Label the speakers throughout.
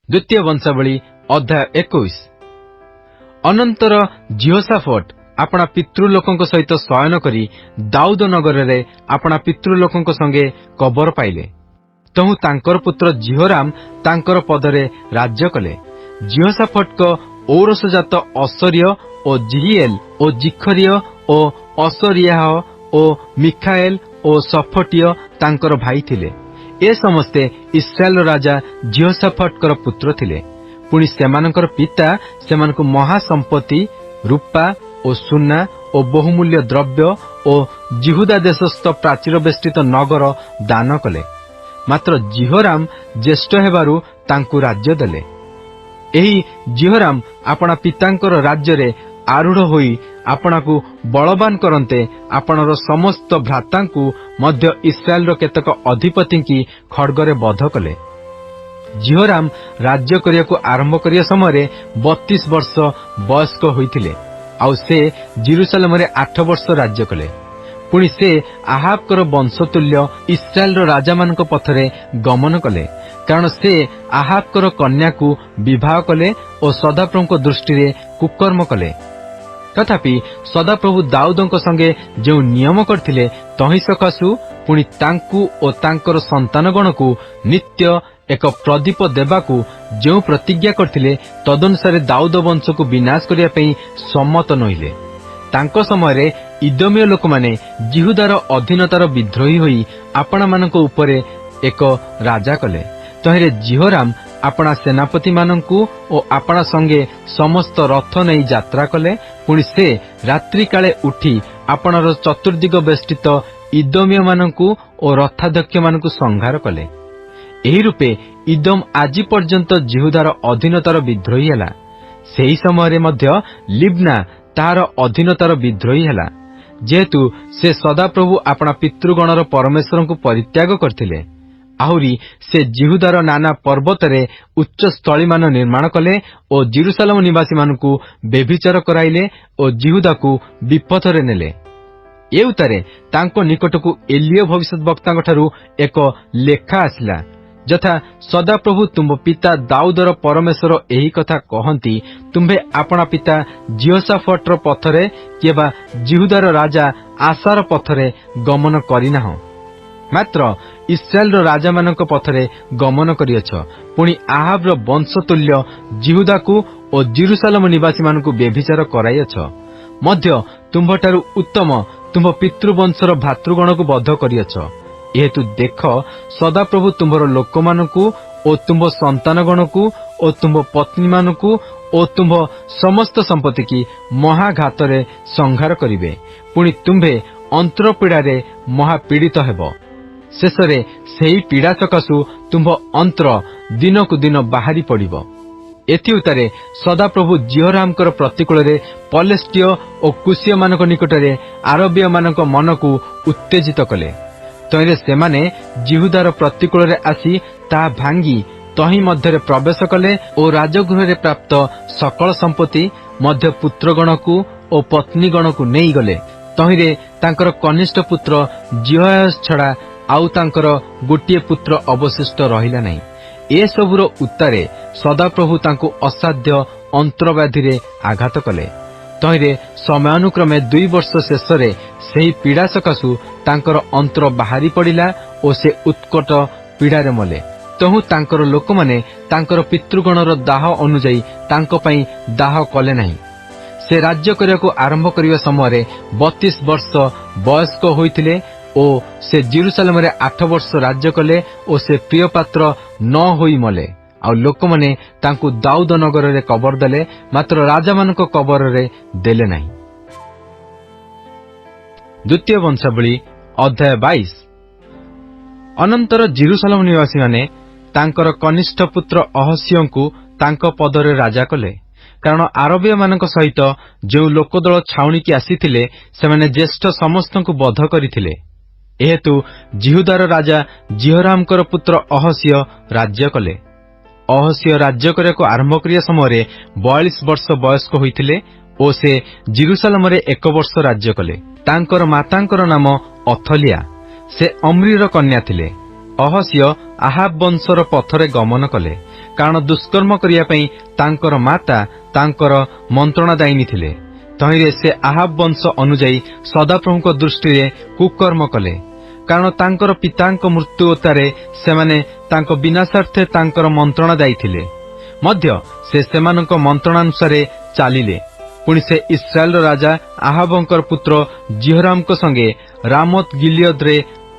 Speaker 1: द्वितीय वंशावली अध्याय 21। अनंतर जिहोशाफाट अपना पितृलोकों सहित शयन करी दाऊद नगर रे अपना पितृलोकों संगे कबर पाइले। तहु तांकर पुत्र जिहोराम तांकर पदरे राज्य कले। जिहोशाफाट को औरसजात असर्य ओ जिहिएल ओ जिखरिय ओ असरियाह ओ मिखाएल ओ सफटिय तांकर भाई थिले। ए समस्ते इस्राएल राजा जिहोशाफाटकर पुत्र थिले। पुणी सेमानकर पिता सेमानकु महासंपत्ति रूपा ओ सुना ओ बहुमूल्य द्रव्य ओ जिहुदा देशस्थ प्राचीर बेष्टित नगर दान कले। मात्र जिहोराम ज्येष्ठ हेबारु तांकु राज्य देले। एही जिहोराम अपना पितांकर राज्य रे आरूढ़ होई आपणाकु बलवान करन्ते आपणर समस्त भ्रातांकु मध्य इस्राएल केतक अधिपति की खड्गरे बध कले। जिहोराम राज्य करियाकु आरंभ करिया समय 32 वर्ष वयस्क होइथिले। आउ से जेरुसलेम रे 8 वर्ष राज्य कले। पुणी से आहाबकर वंशतुल्य इस्राएल राजा मानक पथरे गमन कले, कारण से आहाबकर कन्या को विवाह कले और सदाप्रभुଙ୍କ दृष्टि रे कुकर्म कले। तथापि सदाप्रभु दाऊदଙ୍କ संगे जो नियम करथिले तहि सकाशु पुणी तांकु ओ तांकर संतानगण को नित्य एक प्रदीप देबाकू जो प्रतिज्ञा करथिले तदनुसारे दाऊद वंश को विनाश करिया पई सम्मत नहिले। तांको समय रे इदोमीय लोक माने जिहुदार अधीनतार विद्रोही होई आपणा मानक उपरे एक राजा कले। तहिरे जिहोराम अपना सेनापति मानकू ओ अपना संगे समस्त रथ नहीं यात्रा कले। पुणी से रात्रि काले उठी आपणर चतुर्दिग बेष्टित इदोमीय मानकू ओ रथाध्यक्ष मानकू संहार कले। एही रूपे इदम आजि पर्यंत जिहुदार अधीनतार विद्रोही हैला। सेही समय रे मध्य लिब्ना तार अधीनतार विद्रोही हैला, जेहेतु से सदाप्रभु अपना पितृगणर परमेश्वर को परित्याग करथिले। आहुरी से जिहुदार नाना पर्वत रे उच्च स्थली मान निर्माण कले और जेरुसलेम निवासी मानकू बेभिचार कराइले और जिहुदा को विपथ रे नेले। ए उतारे तांको निकटकू एलियो भविष्यद्वक्ता ठारू एक लेखा आसिला, जथा सदाप्रभु तुम पिता दाऊदर परमेश्वर एही कथा कहंती, तुम्भे आपना पिता जिहोशाफाटर पथरे केबा जिहुदार राजा आसार पथरे गमन करिनाह, मात्र इस्राएल राजा मानक पथरे गमन करियछ। पुणी आहाबर वंशतुल्य जिहुदा को और जेरुसलेम निवासी मानकू बेभिचार कराइयछ। मध्य तुम्भठारु उत्तम तुम पितृवंशर भातृगण को बध करियछ। एहेतु देख सदाप्रभु तुम्भर लोक मानकू ओ तुम्भ संतानगण को ओ तुम्भ पत्नी मानकू ओ तुम्भ समस्त संपत्ति की महाघात रे संहार करिवे। पुणी तुम्भे अंतर रे महापीड़ित हेब। शेषरे सेही पीड़ा सकाशु तुम्भ अंतर दिन को दिन बाहरी पड़िबो। एथि उतारे सदाप्रभु जिहोरामकर प्रतिकूल रे पलेस्टीय और कुशीय मानक निकटरे आरबीय मानक मन को उत्तेजित कले। तहिरे सेमाने जिहुदार प्रतिकूल रे आसी ता भांगी तही मध्य प्रवेश कले और राजगृह रे प्राप्त सकल संपत्ति मध्य पुत्रगण को और पत्नीगण को नहीं गले। तहिरे तांकर कनिष्ठ पुत्र जिहोयास छड़ा आउ तांकर गोटिए पुत्र अवशिष्ट रहिला नहीं। ए सबुर उत्तारे सदाप्रभु तांको असाध्य अंतरव्याधि रे आघात कले। तहिरे समयानुक्रमे 2 वर्ष शेषरे सेही पीड़ा सकाशु तांकर अंतर बाहरी पड़िला और से उत्कट पीड़ारे मले। तहु तांकर लोक माने तांकर पितृगणर दाह अनुजाई तांको पई दाह कले नहीं। से राज्य करियाको आरंभ करिया समय 32 वर्ष वयस्क होइथिले ओ से जेरुसलेम रे 8 वर्ष राज्य कले ओ से प्रिय पात्र न होई मले। आ लोक माने तांकु दाऊद नगर रे कबर देले, मात्र राजा मानक कबर रे देले नहीं। द्वितीय वंशावली अध्याय 22। अनंतर जेरुसलेम निवासी माने तांकर कनिष्ठ पुत्र अहस्यंकु तांको पदरे राजा कले, कारण आरबीय मानक सहित जो लोकदल छाउणी की आसीथिले सेमाने ज्येष्ठ समस्तंकु बध करिथिले। एहेतु जिहुदार राजा जिहोरामकर पुत्र अहस्य राज्य कले। अहस्य राज्य करियाको आरंभ करिया समय 42 वर्ष वयस्क होइथिले ओ से जेरुसलेम रे 1 वर्ष राज्य कले। तांकर मातांकर नाम अथलिया, से अम्रीर कन्या थिले। ଅହସ୍ୟ ଆହାବ ବଂଶର ପଥରେ ଗମନ କଲେ, କାରଣ ଦୁଷ୍କର୍ମ କରିବା ପାଇଁ ତାଙ୍କର ମାତା ତାଙ୍କର ମନ୍ତ୍ରଣାଦାୟିନୀ ଥିଲେ। ତହିଁରେ ସେ ଆହାବ ବଂଶ ଅନୁଯାୟୀ ସଦାପ୍ରଭୁଙ୍କ ଦୃଷ୍ଟିରେ କୁକର୍ମ କଲେ, କାରଣ ତାଙ୍କର ପିତାଙ୍କ ମୃତ୍ୟୁ ଓତାରେ ସେମାନେ ତାଙ୍କ ବିନାଶାର୍ଥେ ତାଙ୍କର ମନ୍ତ୍ରଣାଦାୟୀ ଥିଲେ। ମଧ୍ୟ ସେ ସେମାନଙ୍କ ମନ୍ତ୍ରଣାନୁସାରେ ଚାଲିଲେ। ପୁଣି ସେ ଇସ୍ରାଏଲର ରାଜା ଆହାବଙ୍କର ପୁତ୍ର ଜିହୋରାମଙ୍କ ସଙ୍ଗେ ରାମୋତ ଗିଲିୟଦରେ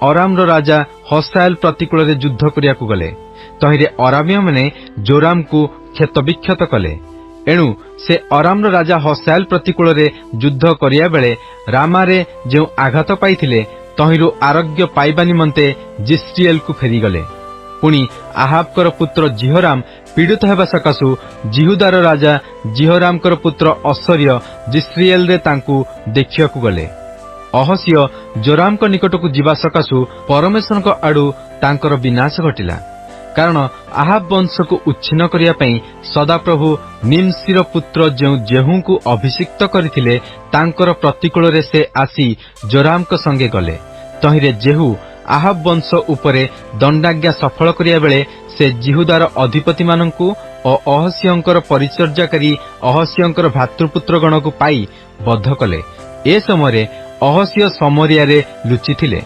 Speaker 1: ଅରାମର ରାଜା ହସାଏଲ ପ୍ରତିକୂଳରେ ଯୁଦ୍ଧ କରିବାକୁ ଗଲେ। ତହିଁରେ ଅରାମୀୟମାନେ ଜୋରାମକୁ କ୍ଷତବିକ୍ଷତ କଲେ। ଏଣୁ ସେ ଅରାମର ରାଜା ହସାଏଲ ପ୍ରତିକୂଳରେ ଯୁଦ୍ଧ କରିବା ବେଳେ ରାମାରେ ଯେଉଁ ଆଘାତ ପାଇଥିଲେ, ତହିଁରୁ ଆରୋଗ୍ୟ ପାଇବା ନିମନ୍ତେ ଜିସ୍ରିଏଲକୁ ଫେରିଗଲେ। ପୁଣି ଆହାବଙ୍କର ପୁତ୍ର ଜିହୋରାମ ପୀଡ଼ିତ ହେବା ସକାଶୁ ଜିହୁଦାର ରାଜା ଜିହୋରାମଙ୍କର ପୁତ୍ର ଅସର୍ୟ ଜିସ୍ରିଏଲରେ ତାଙ୍କୁ ଦେଖିବାକୁ ଗଲେ। ଅହସ୍ୟ ଜୋରାମଙ୍କ ନିକଟକୁ ଯିବା ସକାଶୁ ପରମେଶ୍ୱରଙ୍କ ଆଡୁ ତାଙ୍କର ବିନାଶ ଘଟିଲା, କାରଣ ଆହାବ ବଂଶକୁ ଉଚ୍ଛିନ୍ନ କରିବା ପାଇଁ ସଦାପ୍ରଭୁ ନିମ୍ସିର ପୁତ୍ର ଯେଉଁ ଜେହୁଙ୍କୁ ଅଭିଷିକ୍ତ କରିଥିଲେ, ତାଙ୍କର ପ୍ରତିକୂଳରେ ସେ ଆସି ଜୋରାମଙ୍କ ସଙ୍ଗେ ଗଲେ। ତହିଁରେ ଜେହୁ ଆହାବ ବଂଶ ଉପରେ ଦଣ୍ଡାଜ୍ଞା ସଫଳ କରିବା ବେଳେ ସେ ଜିହୁଦାର ଅଧିପତିମାନଙ୍କୁ ଓ ଅହସ୍ୟଙ୍କର ପରିଚର୍ଯ୍ୟାକାରୀ ଅହସ୍ୟଙ୍କର ଭାତୃପୁତ୍ରଗଣକୁ ପାଇ ବଧ କଲେ। ଏ ସମୟରେ ଅହସ୍ୟ ସମରିୟାରେ ଲୁଚିଥିଲେ।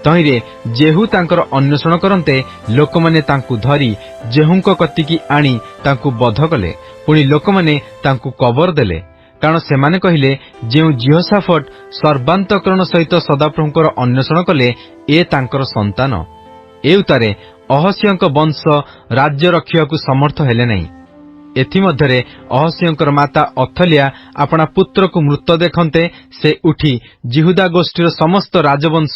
Speaker 1: ତହିଁରେ ଜେହୁ ତାଙ୍କର ଅନ୍ୱେଷଣ କରନ୍ତେ ଲୋକମାନେ ତାଙ୍କୁ ଧରି ଜେହୁଙ୍କ କତିକି ଆଣି ତାଙ୍କୁ ବଧ କଲେ। ପୁଣି ଲୋକମାନେ ତାଙ୍କୁ କବର ଦେଲେ, କାରଣ ସେମାନେ କହିଲେ, ଯେଉଁ ଜିହୋଶାଫଟ ସର୍ବାନ୍ତକରଣ ସହିତ ସଦାପ୍ରଭୁଙ୍କର ଅନ୍ୱେଷଣ କଲେ, ଏ ତାଙ୍କର ସନ୍ତାନ। ଏ ଉତ୍ତାରେ ଅହସ୍ୟଙ୍କ ବଂଶ ରାଜ୍ୟ ରଖିବାକୁ ସମର୍ଥ ହେଲେ ନାହିଁ। ଏଥିମଧ୍ୟରେ ଅହସ୍ୟଙ୍କର ମାତା ଅଥଲିଆ ଆପଣା ପୁତ୍ରକୁ ମୃତ ଦେଖନ୍ତେ ସେ ଉଠି ଜିହୁଦା ଗୋଷ୍ଠୀର ସମସ୍ତ ରାଜବଂଶ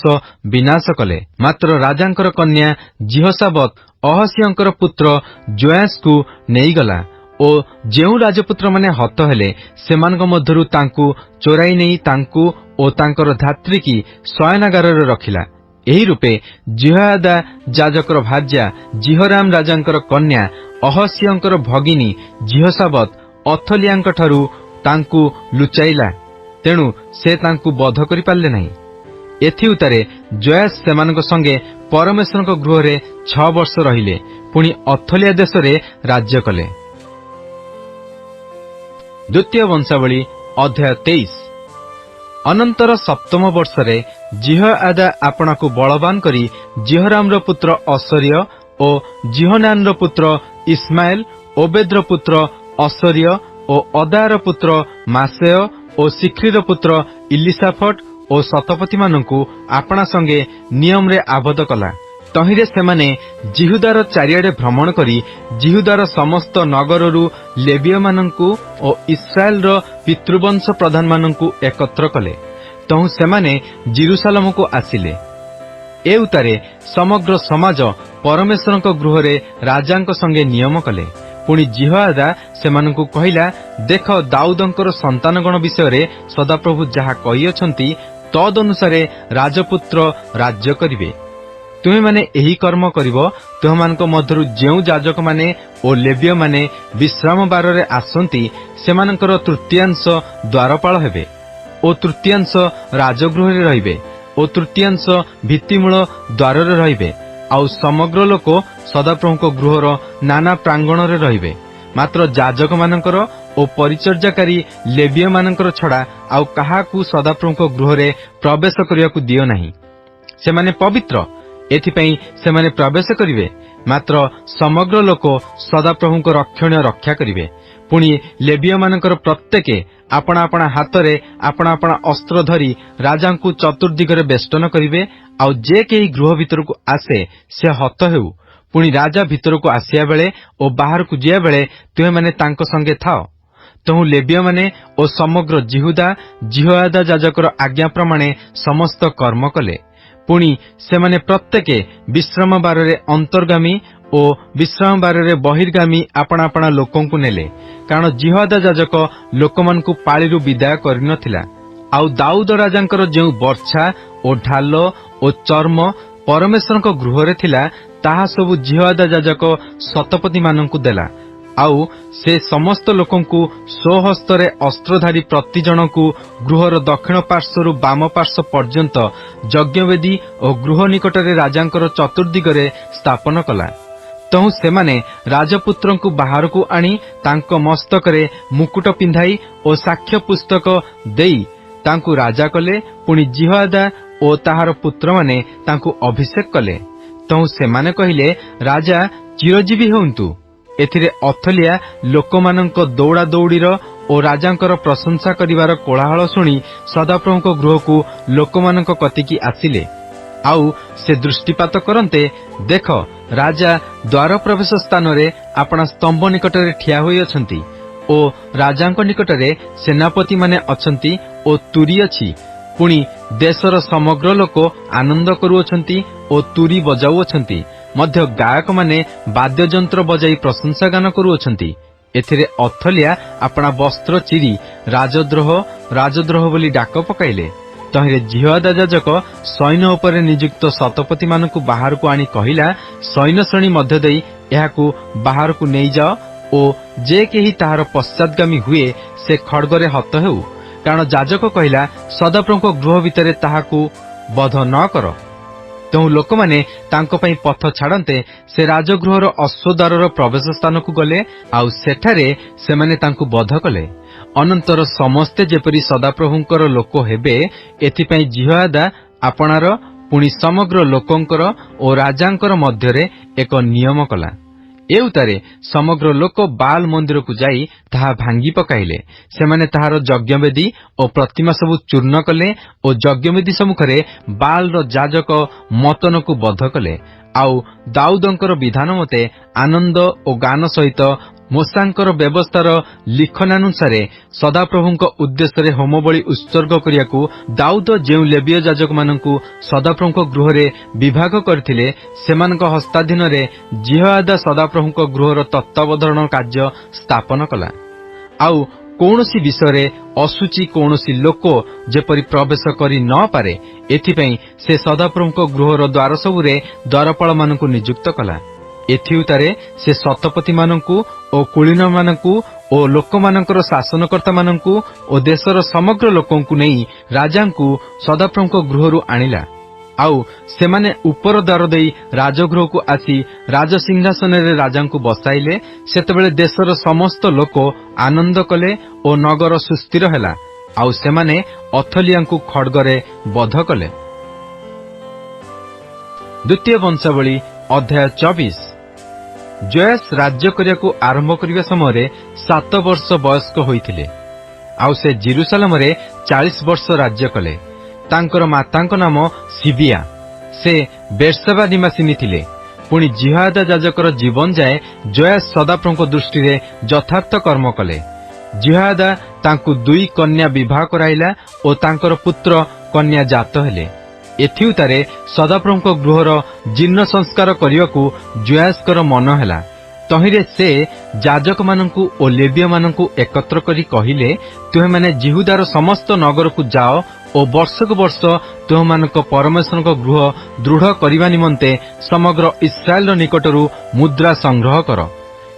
Speaker 1: ବିନାଶ କଲେ। ମାତ୍ର ରାଜାଙ୍କର କନ୍ୟା ଜିହୋଶାବତ ଅହସ୍ୟଙ୍କର ପୁତ୍ର ଜୋୟାସକୁ ନେଇଗଲା ଓ ଯେଉଁ ରାଜପୁତ୍ରମାନେ ହତ ହେଲେ ସେମାନଙ୍କ ମଧ୍ୟରୁ ତାଙ୍କୁ ଚୋରାଇ ନେଇ ତାଙ୍କୁ ଓ ତାଙ୍କର ଧାତ୍ରୀକି ଶୟନାଗାରରେ ରଖିଲା। ଏହି ରୂପେ ଜିହୋୟାଦା ଯାଜକର ଭାର୍ଯ୍ୟା ଜିହୋରାମ ରାଜାଙ୍କର କନ୍ୟା ଅହସ୍ୟଙ୍କର ଭଗିନୀ ଜିହୋଶାବତ ଅଥଲିଆଙ୍କଠାରୁ ତାଙ୍କୁ ଲୁଚାଇଲା। ତେଣୁ ସେ ତାଙ୍କୁ ବଧ କରିପାରିଲେ ନାହିଁ। ଏଥି ଉତ୍ତାରେ ଜୋୟାସ ସେମାନଙ୍କ ସଙ୍ଗେ ପରମେଶ୍ୱରଙ୍କ ଗୃହରେ 6 ବର୍ଷ ରହିଲେ। ପୁଣି ଅଥଲିଆ ଦେଶରେ ରାଜ୍ୟ କଲେ। ଦ୍ୱିତୀୟ ବଂଶାବଳୀ ଅଧ୍ୟାୟ 23। ଅନନ୍ତର 7ମ ବର୍ଷରେ ଜିହୋୟାଦା ଆପଣାକୁ ବଳବାନ କରି ଜିହୋରାମର ପୁତ୍ର ଅସର୍ୟ ଓ ଜିହୋନାନର ପୁତ୍ର ଇସ୍ମାଏଲ, ଓବେଦର ପୁତ୍ର ଅସର୍ୟ ଓ ଅଦାର ପୁତ୍ର ମାସେୟ ଓ ସିକ୍ରିର ପୁତ୍ର ଇଲିସାଫଟ ଓ ଶତପତିମାନଙ୍କୁ ଆପଣା ସଙ୍ଗେ ନିୟମରେ ଆବଦ୍ଧ କଲା। ତହିଁରେ ସେମାନେ ଜିହୁଦାର ଚାରିଆଡେ ଭ୍ରମଣ କରି ଜିହୁଦାର ସମସ୍ତ ନଗରରୁ ଲେବୀୟମାନଙ୍କୁ ଓ ଇସ୍ରାଏଲର ପିତୃବଂଶ ପ୍ରଧାନମାନଙ୍କୁ ଏକତ୍ର କଲେ। ତହୁଁ ସେମାନେ ଜିରୁସାଲମକୁ ଆସିଲେ। ଏ ଉତ୍ତାରେ ସମଗ୍ର ସମାଜ ପରମେଶ୍ୱରଙ୍କ ଗୃହରେ ରାଜାଙ୍କ ସଙ୍ଗେ ନିୟମ କଲେ। ପୁଣି ଜିହୋୟାଦା ସେମାନଙ୍କୁ କହିଲା, ଦେଖ, ଦାଉଦଙ୍କର ସନ୍ତାନଗଣ ବିଷୟରେ ସଦାପ୍ରଭୁ ଯାହା କହିଅଛନ୍ତି, ତଦନୁସାରେ ରାଜପୁତ୍ର ରାଜ୍ୟ କରିବେ। ତୁମେମାନେ ଏହି କର୍ମ କରିବ। ତୁମମାନଙ୍କ ମଧ୍ୟରୁ ଯେଉଁ ଯାଜକମାନେ ଓ ଲେବୀୟମାନେ ବିଶ୍ରାମ ବାରରେ ଆସନ୍ତି, ସେମାନଙ୍କର ତୃତୀୟାଂଶ ଦ୍ୱାରପାଳ ହେବେ ଓ ତୃତୀୟାଂଶ ରାଜଗୃହରେ ରହିବେ ଓ ତୃତୀୟାଂଶ ଭିତ୍ତିମୂଳ ଦ୍ୱାରରେ ରହିବେ। ଆଉ ସମଗ୍ର ଲୋକ ସଦାପ୍ରଭୁଙ୍କ ଗୃହର ନାନା ପ୍ରାଙ୍ଗଣରେ ରହିବେ। ମାତ୍ର ଯାଜକମାନଙ୍କର ଓ ପରିଚର୍ଯ୍ୟାକାରୀ ଲେବୀୟମାନଙ୍କର ଛଡ଼ା ଆଉ କାହାକୁ ସଦାପ୍ରଭୁଙ୍କ ଗୃହରେ ପ୍ରବେଶ କରିବାକୁ ଦିଅ ନାହିଁ। ସେମାନେ ପବିତ୍ର, ଏଥିପାଇଁ ସେମାନେ ପ୍ରବେଶ କରିବେ। ମାତ୍ର ସମଗ୍ର ଲୋକ ସଦାପ୍ରଭୁଙ୍କ ରକ୍ଷଣୀୟ ରକ୍ଷା କରିବେ। ପୁଣି ଲେବୀୟମାନଙ୍କର ପ୍ରତ୍ୟେକେ ଆପଣା ଆପଣା ହାତରେ ଆପଣା ଆପଣା ଅସ୍ତ୍ର ଧରି ରାଜାଙ୍କୁ ଚତୁର୍ଦିଗରେ ବେଷ୍ଟନ କରିବେ। ଆଉ ଯେ କେହି ଗୃହ ଭିତରକୁ ଆସେ ସେ ହତ ହେଉ। ପୁଣି ରାଜା ଭିତରକୁ ଆସିବା ବେଳେ ଓ ବାହାରକୁ ଯିବା ବେଳେ ତୁମେମାନେ ତାଙ୍କ ସଙ୍ଗେ ଥାଅ। ତହୁଁ ଲେବୀୟମାନେ ଓ ସମଗ୍ର ଜିହୁଦା ଜିହୋୟାଦା ଯାଜକର ଆଜ୍ଞା ପ୍ରମାଣେ ସମସ୍ତ କର୍ମ କଲେ। ପୁଣି ସେମାନେ ପ୍ରତ୍ୟେକେ ବିଶ୍ରାମ ବାରରେ ଅନ୍ତର୍ଗାମୀ ଓ ବିଶ୍ରାମ ବାରରେ ବହିର୍ଗାମୀ ଆପଣା ଆପଣା ଲୋକଙ୍କୁ ନେଲେ, କାରଣ ଜିହୋୟାଦା ଯାଜକ ଲୋକମାନଙ୍କୁ ପାଳିରୁ ବିଦାୟ କରିନଥିଲା। ଆଉ ଦାଉଦ ରାଜାଙ୍କର ଯେଉଁ ବର୍ଚ୍ଛା ଓ ଢାଲ ଓ ଚର୍ମ ପରମେଶ୍ୱରଙ୍କ ଗୃହରେ ଥିଲା, ତାହା ସବୁ ଜିହୋୟାଦା ଯାଜକ ଶତପତିମାନଙ୍କୁ ଦେଲା। आउ से समस्त लोकंकु स्वहस्तरे अस्त्रधारी प्रति जनकु गृहर दक्षिण पार्श्वरु बाम पार्श्व पर्यंत यज्ञवेदी और गृह निकटरे राजांकर चतुर्दिगरे स्थापन कला। तहु सेमाने राजपुत्रंकु बाहरकु आनी तांको मस्तकरे मुकुट पिंधाई और साक्ष्य पुस्तक देई तांकु राजा कले। पुणी जिहोयादा और ताहार पुत्र माने तांकु अभिषेक कले। तहु सेमाने कहिले राजा चिरजीवी होंतु। एथिरे अथलिया लोकमानंक दौड़ा दौड़ीर और राजांकर प्रशंसा करिवार कोलाहल सुनी सदाप्रभुंक गृहकु लोकमानंक कतिकी आसिले। आउ से दृष्टिपात करन्ते देख राजा द्वार प्रवेश स्थान रे आपना स्तंभ निकटरे ठिया होई अछंती ओ राजांक निकटरे सेनापति माने अछंती ओ तुरी अछि। पुणी देशर समग्र लोक आनंद करुअछंती ओ तुरी बजाउअछंती। मध्य गायक माने वाद्ययंत्र बजाई प्रशंसा गान करुअछंती। एथिरे अथलिया आपना वस्त्र चिरी राजद्रोह राजद्रोह बोली डाक पकाइले। तहिरे जिहोयादा याजक सैन्य उपरे नियुक्त शतपति मानकु बाहरकु आनी कहिला सैन्य श्रेणी मध्य देई एहाकु बाहरकु नेई जाओ ओ जे केही ताहार पश्चातगामी हुए से खड्गरे हत हेउ। कारण याजक कहिला सदाप्रभुंक गृह भितरे ताहाकु बध न कर। तेणु लोक माने तांको पई पथ छाड़ते से राजगृहर अश्वद्वारर प्रवेश स्थान को गले। आउ सेठारे सेमाने तांकु बध कले। अनंतर समस्ते जेपरी सदाप्रभुंकर लोक हेबे एथिपई जिहोयादा आपणार पुणी समग्र लोकंकर ओ राजांकर मध्यरे एक नियम कला। एउतारे समग्र लोक बाल मंदिर को जाई ताहा भांगी पकाइले। सेमाने ताहार यज्ञवेदी और प्रतिमा सबु चूर्ण कले और यज्ञवेदी सम्मुखरे बाल रो याजक मतन को बध कले। आउ दाऊदंकर विधान मते आनंद और गान सहित मोसांकर व्यवस्थार लिखनानुसारे सदाप्रभुंक उद्देश्य होमबली उत्सर्ग करियाकू दाऊद जेउ लेबीय याजक मानकु सदाप्रभुंक गृहरे विभाग करथिले सेमानक हस्ताधीन रे जिहोयादा सदाप्रभुंक गृहर तत्त्वावधारण कार्य स्थापन कला। आउ कौनसी विषय असुचि कौनसी लोक जेपरी प्रवेश करी न पारे एथिपई से सदाप्रभुंक गृहर द्वार सबुरे द्वारपाल मानकु नियुक्त कला। एथिउतारे से शतपति मानकु ओ कुलीन मानकु ओ लोकमानंकर शासनकर्ता मानकु ओ देशर समग्र लोकंकु नेई राजांकु सदाप्रभुंक गृहरु आनिला। आउ सेमाने उपर द्वार देई राजगृह को आसी राजसिंहासन रे राजांकु बसाइले। सेतेबेले देशर समस्त लोक आनंद कले ओ नगर सुस्थिर हैला। आउ सेमाने अथलियांकु खड्गरे बध कले। द्वितीय वंशावली अध्याय 24। जयस राज्य करियाकु आरंभ करिवा समय 7 वर्ष वयस्क होइथिले। आउ से जेरुसालेम रे 40 वर्ष राज्य कले। तांकर मातांक नाम सिबिया। से बेर्शेबा निवासिनी थिले। पुणी जिहोयादा याजकर जीवन जाए जयस सदाप्रभुंक दृष्टि रे यथार्थ कर्म कले। जिहोयादा तांकु 2 कन्या विवाह कराइला ओ तांकर पुत्र कन्या जात हेले। एथिउतारे सदाप्रभुंक गृहर जीर्ण संस्कार करियाकू जयासकर मन हैला। तहिरे से याजक मानकु ओ लेबीय मानकु एकत्र करी कहिले तुहे माने जिहुदार समस्त नगर को जाओ ओ वर्षक वर्ष तुह मानक परमेश्वरक गृह दृढ़ करिवा निमंते समग्र इस्राएल निकटरू मुद्रा संग्रह कर।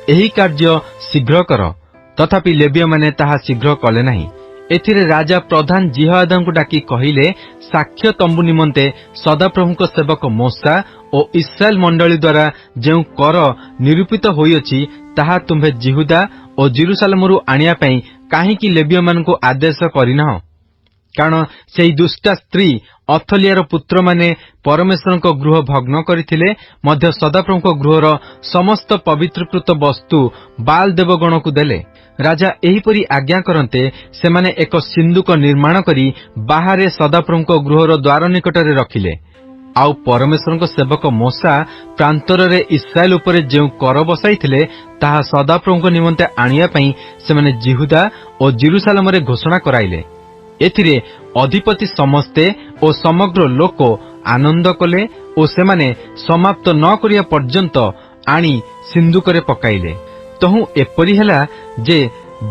Speaker 1: एही कार्य शीघ्र कर। तथापि लेबीय माने ताहा शीघ्र कले नाही। एथिरे राजा प्रधान जिहोयादांकु डाकी कहिले साक्ष्य तंबु निमंते सदाप्रभुंक सेवक मोसा ओ इस्राएल मंडली द्वारा जेउ कर निरूपित होइअछि ताहा तुम्हे जिहुदा ओ जेरुसालेमरु आनिया पई काहेकि लेबीय मानकु आदेश करिनाह। कारण सेई दुष्टा स्त्री अथलियार पुत्र माने परमेश्वरक गृह भग्न करिथिले मध्य सदाप्रभुंक गृहर समस्त पवित्रकृत वस्तु बाल देवगण को देले। राजा एहीपरि आज्ञा करन्ते सेमाने एक सिंदूक निर्माण करी बाहरे सदाप्रभुंक गृहर द्वार निकटरे रखिले। आउ परमेश्वरक सेवक मोसा प्रांतरे इस्राएल उपरे जेउ कर बसाइथिले ताहा सदाप्रभुंक निमंते आनिया पई सेमाने जिहुदा ओ जेरुसालेम रे घोषणा कराइले। एथिरे अधिपति समस्ते ओ समग्र लोक आनंद कले ओ सेमाने समाप्त न करिया पर्यंत आनी सिंदूकरे पकाइले। तहु एपरि हैला जे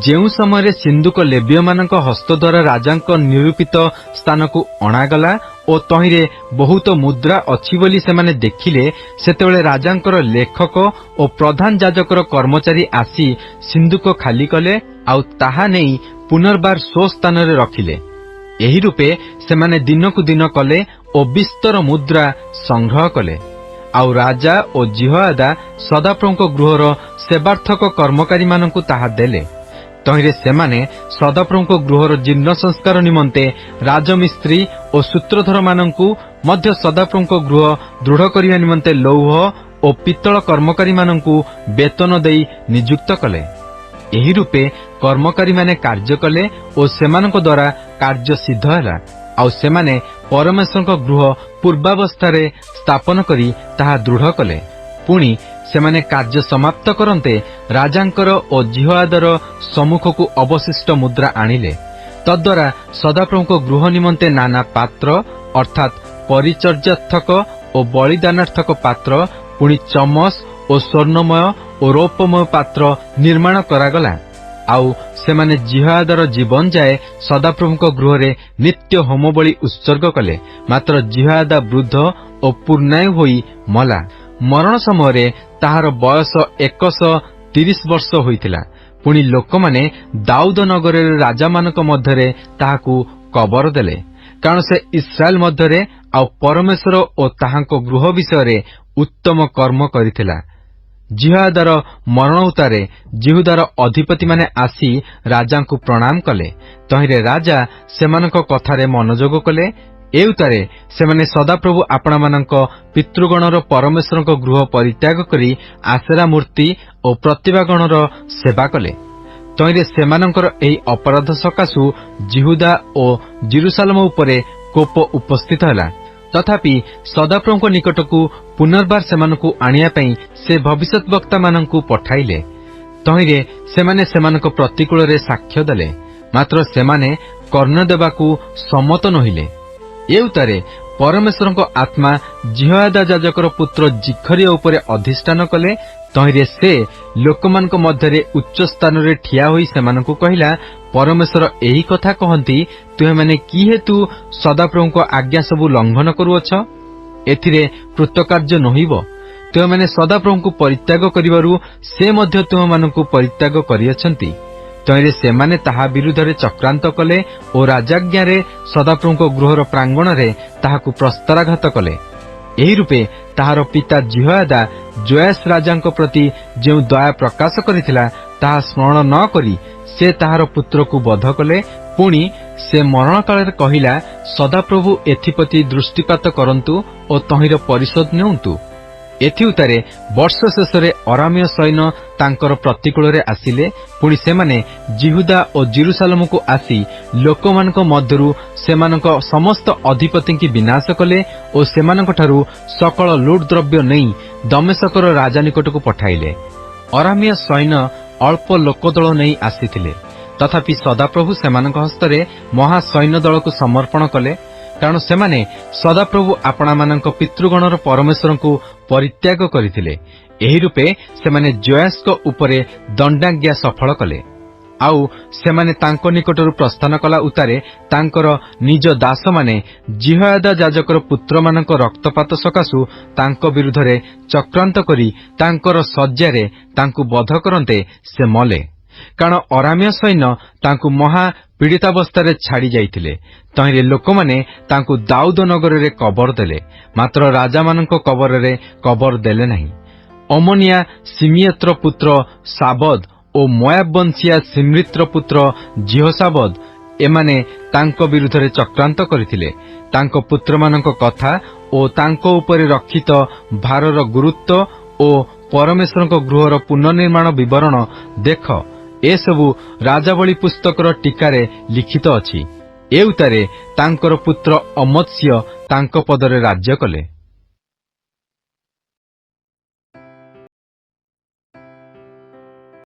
Speaker 1: जेउ समय सिंदूक लेबीय मानक हस्त द्वारा राजांक निरूपित स्थान को अणागला ଓ ତହିଁରେ ବହୁତ ମୁଦ୍ରା ଅଛି ବୋଲି ସେମାନେ ଦେଖିଲେ, ସେତେବେଳେ ରାଜାଙ୍କର ଲେଖକ ଓ ପ୍ରଧାନ ଯାଜକର କର୍ମଚାରୀ ଆସି ସିନ୍ଦୁକ ଖାଲି କଲେ, ଆଉ ତାହା ନେଇ ପୁନର୍ବାର ସ୍ୱସ୍ଥାନରେ ରଖିଲେ। ଏହି ରୂପେ ସେମାନେ ଦିନକୁ ଦିନ କଲେ ଓ ବିସ୍ତର ମୁଦ୍ରା ସଂଗ୍ରହ କଲେ। ଆଉ ରାଜା ଓ ଜିହୋଆଦା ସଦାପ୍ରଭୁଙ୍କ ଗୃହର ସେବାର୍ଥକ କର୍ମକାରୀମାନଙ୍କୁ ତାହା ଦେଲେ। ତହିଁରେ ସେମାନେ ସଦାପ୍ରଭୁଙ୍କ ଗୃହର ଜୀର୍ଣ୍ଣ ସଂସ୍କାର ନିମନ୍ତେ ରାଜମିସ୍ତ୍ରୀ ଓ ସୂତ୍ରଧରମାନଙ୍କୁ ମଧ୍ୟ ସଦାପ୍ରଭୁଙ୍କ ଗୃହ ଦୃଢ଼ କରିବା ନିମନ୍ତେ ଲୌହ ଓ ପିତ୍ତଳ କର୍ମକାରୀମାନଙ୍କୁ ବେତନ ଦେଇ ନିଯୁକ୍ତ କଲେ। ଏହି ରୂପେ କର୍ମକାରୀମାନେ କାର୍ଯ୍ୟ କଲେ ଓ ସେମାନଙ୍କ ଦ୍ୱାରା କାର୍ଯ୍ୟ ସିଦ୍ଧ ହେଲା। ଆଉ ସେମାନେ ପରମେଶ୍ୱରଙ୍କ ଗୃହ ପୂର୍ବାବସ୍ଥାରେ ସ୍ଥାପନ କରି ତାହା ଦୃଢ଼ କଲେ। ପୁଣି ସେମାନେ କାର୍ଯ୍ୟ ସମାପ୍ତ କରନ୍ତେ ରାଜାଙ୍କର ଓ ଜିହୋଆଦାର ସମ୍ମୁଖକୁ ଅବଶିଷ୍ଟ ମୁଦ୍ରା ଆଣିଲେ। ତଦ୍ୱାରା ସଦାପ୍ରଭୁଙ୍କ ଗୃହ ନିମନ୍ତେ ନାନା ପାତ୍ର ଅର୍ଥାତ୍ ପରିଚର୍ଯ୍ୟାର୍ଥକ ଓ ବଳିଦାନାର୍ଥକ ପାତ୍ର, ପୁଣି ଚମସ୍ ଓ ସ୍ୱର୍ଣ୍ଣମୟ ଓ ରୌପ୍ୟମୟ ପାତ୍ର ନିର୍ମାଣ କରାଗଲା। ଆଉ ସେମାନେ ଜିହୋଆଦାର ଜୀବନ ଯାଏ ସଦାପ୍ରଭୁଙ୍କ ଗୃହରେ ନିତ୍ୟ ହୋମବଳି ଉତ୍ସର୍ଗ କଲେ। ମାତ୍ର ଜିହୋଆଦା ବୃଦ୍ଧ ଓ ପୂର୍ଣ୍ଣାୟୁ ହୋଇ ମଲା। ମରଣ ସମୟରେ ତାହାର ବୟସ 130 ବର୍ଷ ହୋଇଥିଲା। ପୁଣି ଲୋକମାନେ ଦାଉଦ ନଗରରେ ରାଜାମାନଙ୍କ ମଧ୍ୟରେ ତାହାକୁ କବର ଦେଲେ, କାରଣ ସେ ଇସ୍ରାଏଲ ମଧ୍ୟରେ ଆଉ ପରମେଶ୍ୱର ଓ ତାହାଙ୍କ ଗୃହ ବିଷୟରେ ଉତ୍ତମ କର୍ମ କରିଥିଲା। ଜିହୋଆଦାର ମରଣ ଉତ୍ତାରେ ଜିହୁଦାର ଅଧିପତିମାନେ ଆସି ରାଜାଙ୍କୁ ପ୍ରଣାମ କଲେ। ତହିଁରେ ରାଜା ସେମାନଙ୍କ କଥାରେ ମନୋଯୋଗ କଲେ। ଏ ଉତ୍ତାରେ ସେମାନେ ସଦାପ୍ରଭୁ ଆପଣାମାନଙ୍କ ପିତୃଗଣର ପରମେଶ୍ୱରଙ୍କ ଗୃହ ପରିତ୍ୟାଗ କରି ଆସେରା ମୂର୍ତ୍ତି ଓ ପ୍ରତିଭାଗଣର ସେବା କଲେ। ତହିଁରେ ସେମାନଙ୍କର ଏହି ଅପରାଧ ସକାଶୁ ଜିହୁଦା ଓ ଜେରୁସାଲେମ ଉପରେ କୋପ ଉପସ୍ଥିତ ହେଲା। ତଥାପି ସଦାପ୍ରଭୁଙ୍କ ନିକଟକୁ ପୁନର୍ବାର ସେମାନଙ୍କୁ ଆଣିବା ପାଇଁ ସେ ଭବିଷ୍ୟତ ବକ୍ତାମାନଙ୍କୁ ପଠାଇଲେ। ତହିଁରେ ସେମାନେ ସେମାନଙ୍କ ପ୍ରତିକୂଳରେ ସାକ୍ଷ୍ୟ ଦେଲେ, ମାତ୍ର ସେମାନେ କର୍ଣ୍ଣ ଦେବାକୁ ସମ୍ମତ ନୋହିଲେ। ଏ ଉତ୍ତାରେ ପରମେଶ୍ୱରଙ୍କ ଆତ୍ମା ଜିହୋଆଦା ଯାଜକର ପୁତ୍ର ଜିଖରିଆ ଉପରେ ଅଧିଷ୍ଠାନ କଲେ। ତହିଁରେ ସେ ଲୋକମାନଙ୍କ ମଧ୍ୟରେ ଉଚ୍ଚ ସ୍ଥାନରେ ଠିଆ ହୋଇ ସେମାନଙ୍କୁ କହିଲା, ପରମେଶ୍ୱର ଏହି କଥା କହନ୍ତି, ତୁମେମାନେ କି ହେତୁ ସଦାପ୍ରଭୁଙ୍କ ଆଜ୍ଞା ସବୁ ଲଙ୍ଘନ କରୁଅଛ? ଏଥିରେ କୃତକାର୍ଯ୍ୟ ନୋହିବ। ତୁମେମାନେ ସଦାପ୍ରଭୁଙ୍କୁ ପରିତ୍ୟାଗ କରିବାରୁ ସେ ମଧ୍ୟ ତୁମମାନଙ୍କୁ ପରିତ୍ୟାଗ କରିଅଛନ୍ତି। ତହିଁରେ ସେମାନେ ତାହା ବିରୁଦ୍ଧରେ ଚକ୍ରାନ୍ତ କଲେ ଓ ରାଜାଜ୍ଞାରେ ସଦାପ୍ରଭୁଙ୍କ ଗୃହର ପ୍ରାଙ୍ଗଣରେ ତାହାକୁ ପ୍ରସ୍ତାରାଘାତ କଲେ। ଏହି ରୂପେ ତାହାର ପିତା ଜିହୋଆଦା ଯୋଆସ୍ ରାଜାଙ୍କ ପ୍ରତି ଯେଉଁ ଦୟା ପ୍ରକାଶ କରିଥିଲା, ତାହା ସ୍ମରଣ ନ କରି ସେ ତାହାର ପୁତ୍ରକୁ ବଧ କଲେ। ପୁଣି ସେ ମରଣକାଳରେ କହିଲା, ସଦାପ୍ରଭୁ ଏଥିପ୍ରତି ଦୃଷ୍ଟିପାତ କରନ୍ତୁ ଓ ତହିଁର ପରିଶୋଧ ନିଅନ୍ତୁ। ଏଥି ଉତ୍ତାରେ ବର୍ଷ ଶେଷରେ ଅରାମୀୟ ସୈନ୍ୟ ତାଙ୍କର ପ୍ରତିକୂଳରେ ଆସିଲେ। ପୁଣି ସେମାନେ ଜିହୁଦା ଓ ଜେରୁସାଲେମକୁ ଆସି ଲୋକମାନଙ୍କ ମଧ୍ୟରୁ ସେମାନଙ୍କ ସମସ୍ତ ଅଧିପତିଙ୍କୁ ବିନାଶ କଲେ ଓ ସେମାନଙ୍କଠାରୁ ସକଳ ଲୁଟ୍ ଦ୍ରବ୍ୟ ନେଇ ଦମେଶକର ରାଜା ନିକଟକୁ ପଠାଇଲେ। ଅରାମୀୟ ସୈନ୍ୟ ଅଳ୍ପ ଲୋକଦଳ ନେଇ ଆସିଥିଲେ। ତଥାପି ସଦାପ୍ରଭୁ ସେମାନଙ୍କ ହସ୍ତରେ ମହାସୈନ୍ୟ ଦଳକୁ ସମର୍ପଣ କଲେ, କାରଣ ସେମାନେ ସଦାପ୍ରଭୁ ଆପଣାମାନଙ୍କ ପିତୃଗଣର ପରମେଶ୍ୱରଙ୍କୁ ପରିତ୍ୟାଗ କରିଥିଲେ। ଏହି ରୂପେ ସେମାନେ ଯୋଆସ୍ଙ୍କ ଉପରେ ଦଣ୍ଡାଜ୍ଞା ସଫଳ କଲେ। ଆଉ ସେମାନେ ତାଙ୍କ ନିକଟରୁ ପ୍ରସ୍ଥାନ କଲା ଉତ୍ତାରେ ତାଙ୍କର ନିଜ ଦାସମାନେ ଜିହୋଆଦା ଯାଜକର ପୁତ୍ରମାନଙ୍କ ରକ୍ତପାତ ସକାଶୁ ତାଙ୍କ ବିରୁଦ୍ଧରେ ଚକ୍ରାନ୍ତ କରି ତାଙ୍କର ଶଯ୍ୟାରେ ତାଙ୍କୁ ବଧ କରନ୍ତେ ସେ ମଲେ। କାରଣ ଅରାମୀୟ ସୈନ୍ୟ ତାଙ୍କୁ ମହା ପୀଡ଼ିତାବସ୍ଥାରେ ଛାଡ଼ି ଯାଇଥିଲେ। ତହିଁରେ ଲୋକମାନେ ତାଙ୍କୁ ଦାଉଦ ନଗରରେ କବର ଦେଲେ, ମାତ୍ର ରାଜାମାନଙ୍କ କବରରେ କବର ଦେଲେ ନାହିଁ। ଅମନିଆ ସିମିଏତ୍ର ପୁତ୍ର ସାବଦ ଓ ମୋଆବ ବଂଶୀୟା ସିମ୍ରିତ୍ର ପୁତ୍ର ଜିହୋଶାବଦ ଏମାନେ ତାଙ୍କ ବିରୁଦ୍ଧରେ ଚକ୍ରାନ୍ତ କରିଥିଲେ। ତାଙ୍କ ପୁତ୍ରମାନଙ୍କ କଥା ଓ ତାଙ୍କ ଉପରେ ରକ୍ଷିତ ଭାରର ଗୁରୁତ୍ୱ ଓ ପରମେଶ୍ୱରଙ୍କ ଗୃହର ପୁନର୍ନିର୍ମାଣ ବିବରଣ ଦେଖ, ଏସବୁ ରାଜାବଳୀ ପୁସ୍ତକର ଟୀକାରେ ଲିଖିତ ଅଛି। ଏ ଉତ୍ତାରେ ତାଙ୍କର ପୁତ୍ର ଅମତ୍ସ୍ୟ ତାଙ୍କ ପଦରେ ରାଜ୍ୟ କଲେ।